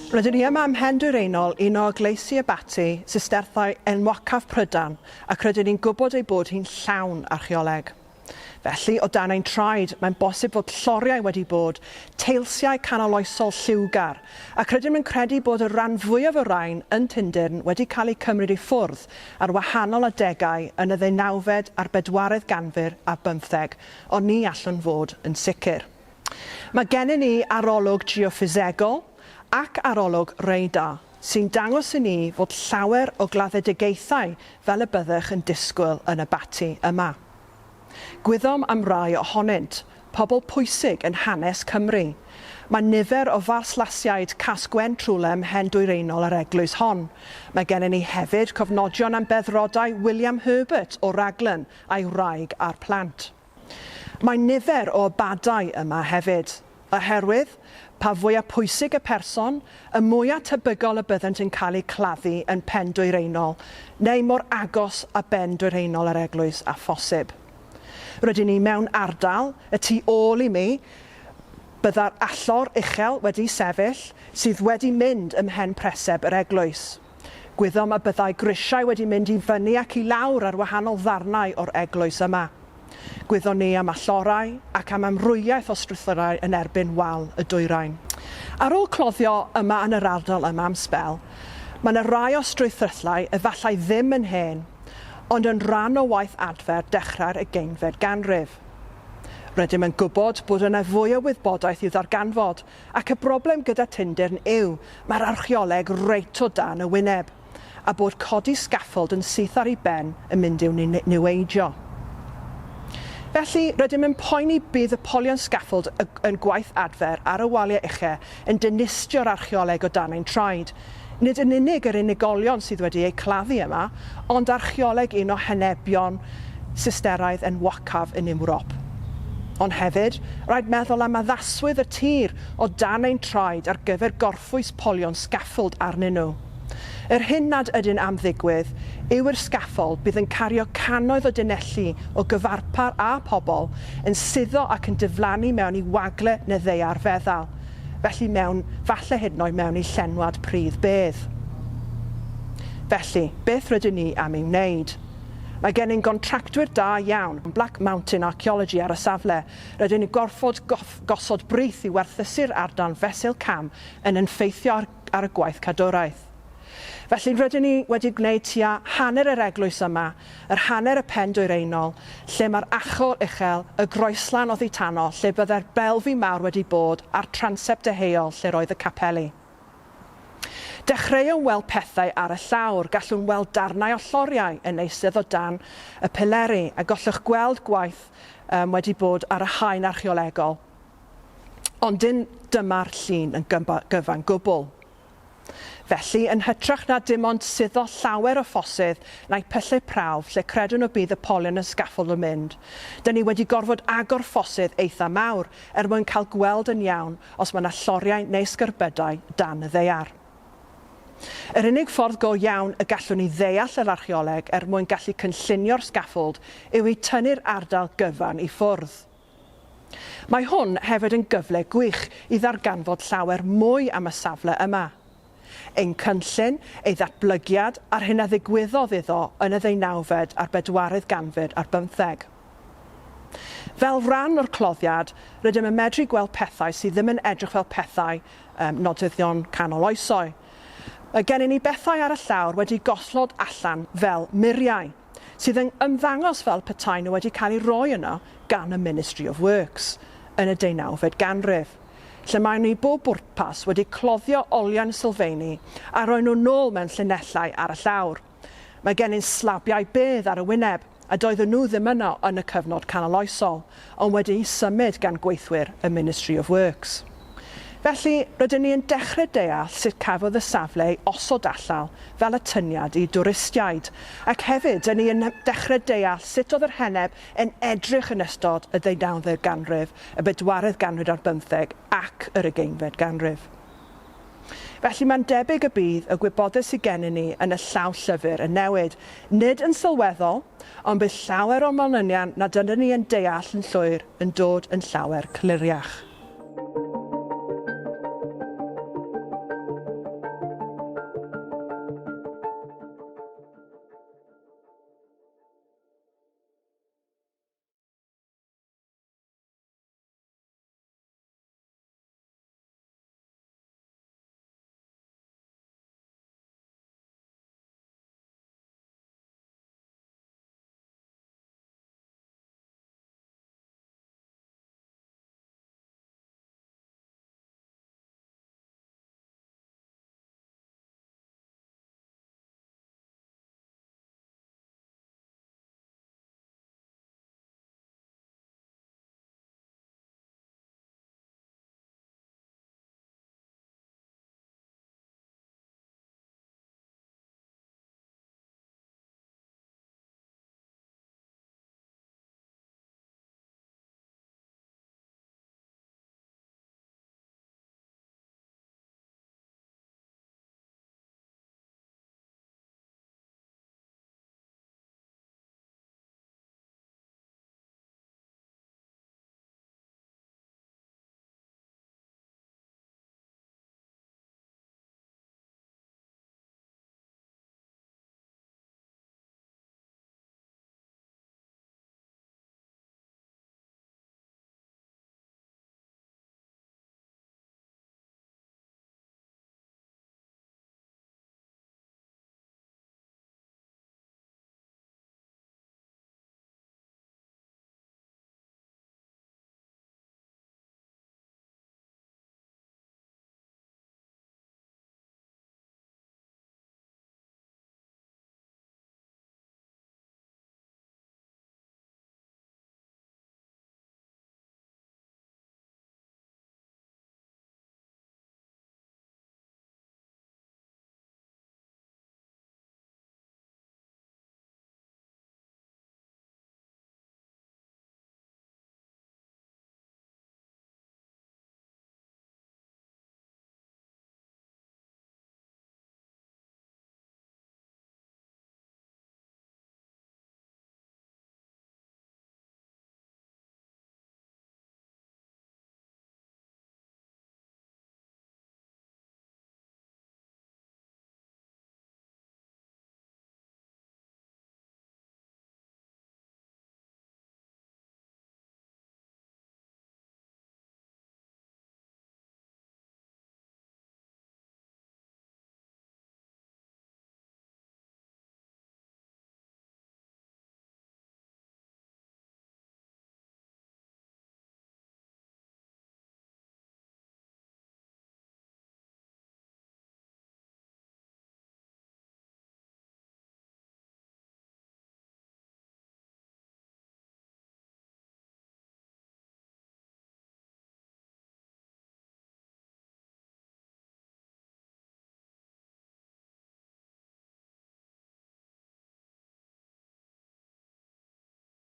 Rydyn ni yma ym Mhen Dwyraenol, un o gleisi Abaty, systerthau enwocaf Prydain, ac rydyn ni'n gwybod ei bod hi'n llawn archeoleg. Felly, o dan ein traed, mae'n bosib fod lloriau wedi bod, teilsiau canoloesol lliwgar, ac rydym yn credu bod y rhan fwyaf o Rhan yn Tyndyrn wedi cael ei cymryd i ffwrdd ar wahanol adegau yn y 19fed a'r 14th ganrif a 15, ond ni allwn fod yn sicr. Mae gennym ni arolwg geoffisegol ac arolwg radar sy'n dangos i ni fod llawer o gladdedigaethau fel y byddwch yn disgwyl yn Abaty yma. Gwyddom am rai ohonynt, pobl pwysig yn hanes Cymru. Mae nifer o farslasiaid casgwen trwlem Mhen Dwyraenol yr eglwys hon. Mae gennym ni hefyd cofnodion am beddrodau William Herbert o Raglan a'i wraig a'r plant. Mae nifer o abadau yma hefyd, oherwydd pa fwyaf pwysig y person, y mwyaf tebygol y byddant yn cael eu claddu yn Pen Dwyraenol, neu mor agos a Ben Dwyraenol yr eglwys a phosib. Rydyn ni mewn ardal, y tu ôl i mi, bydda'r allor uchel wedi sefyll sydd wedi mynd ym mhen preseb yr eglwys. Gwyddom y byddai grisiau wedi mynd i fyny ac i lawr ar wahanol ddarnau o'r eglwys yma. Gwyddon ni am allorau ac am amrwyaeth o strwythurau yn erbyn wal y dwyrain. Ar ôl cloddio yma yn yr ardal yma am sbel, mae yna rai o strwythurau efallai ddim yn hen, ond yn rhan o waith adfer dechrau'r 20fed ganrif. Rydym yn gwybod bod yna fwy o wybodaeth i'w ddarganfod, ac y broblem gyda Tyndyrn yw mae'r archeoleg reit o dan y wyneb, a bod codi sgaffold yn syth ar ei ben yn mynd i'w niweidio. Felly, rydym yn poeni bydd y polion sgaffold yn gwaith adfer ar y waliau uchel yn dynistio'r archeoleg o dan ein traed. Nid yn unig yr unigolion sydd wedi eu claddu yma, ond archeoleg un o henebion systeraidd enwocaf yn Ewrop. Ond hefyd, rhaid meddwl am addaswydd y tir o dan ein traed ar gyfer gorffwys polion sgaffold arnyn nhw. Yr hyn nad ydyn am ddigwydd yw yr sgaffold bydd yn cario cannoedd o dinelli o gyfarpar a pobl yn suddo ac yn diflannu mewn i wagle neu ddeiar feddal, felly falle hyd yn oed mewn i llenwad pridd bedd. Felly, beth rydyn ni am ei wneud? Mae gen i'n gontractwyr da iawn, Black Mountain Archaeology ar y safle. Rydyn ni gorfod gosod brith i werthusu'r ardal fesul cam yn effeithio ar y gwaith Cadwraeth. Felly rydyn ni wedi gwneud tua hanner yr eglwys yma, yr hanner y Pen Dwyraenol, lle mae'r achor uchel, y groeslan oddi tano, lle byddai'r belfi mawr wedi bod a'r transept deheuol lle roedd y capeli. Dechreuwn weld pethau ar y llawr, gallwn weld darnau o lloriau yn eistedd o dan y pileri, a gallwch gweld gwaith wedi bod ar y haen archeolegol. Ond dyma'r llun yn gyfan gwbl. Felly, yn hytrach na dim ond suddo llawer o ffosydd neu pyllau prawf lle credwn nhw bydd y polion y sgaffold yn mynd, dyn ni wedi gorfod agor ffosydd eitha mawr mwyn cael gweld yn iawn os mae yna lloriau neu sgerbydau dan y ddeiar. Yr unig ffordd go iawn y gallwn ni ddeall yr archeoleg mwyn gallu cynllunio'r sgaffold yw i tynnu'r ardal gyfan i ffwrdd. Mae hwn hefyd yn gyfle gwych i ddarganfod llawer mwy am y safle yma. Ein cynllun, ei ddatblygiad a'r hyn a ddigwyddodd iddo yn y 19fed a'r 14th ganrif a'r 15. Fel rhan o'r cloddiad, rydym yn medru gweld pethau sydd ddim yn edrych fel pethau nodweddion canoloesol. Gennym ni bethau ar y llawr wedi goslod allan fel muriau, sydd yn ymddangos fel petai nhw wedi cael eu roi yno gan y Ministry of Works yn y 19fed ganrif, lle maen nhw i bob bwrpas wedi cloddio olion sylfaeni a roi nhw nôl mewn llinellau ar y llawr. Mae gennym slabiau bedd ar y wyneb, a doedden nhw ddim yno yn y cyfnod canoloesol, ond wedi'u symud gan gweithwyr y Ministry of Works. Felly, rydyn ni yn dechrau deall sut cafodd y safle ei osod allan fel atyniad i dwristiaid, ac hefyd dyn ni yn dechrau deall sut oedd yr heneb yn edrych yn ystod y 19fed ganrif, y 14th ganrif a'r 15 ac yr 20fed ganrif. Felly mae'n debyg y bydd y gwybodaeth sydd gennym ni yn y llaw llyfr yn newid, nid yn sylweddol, ond bydd llawer o manynion nad ydyn ni yn deall yn llwyr yn dod yn llawer cliriach.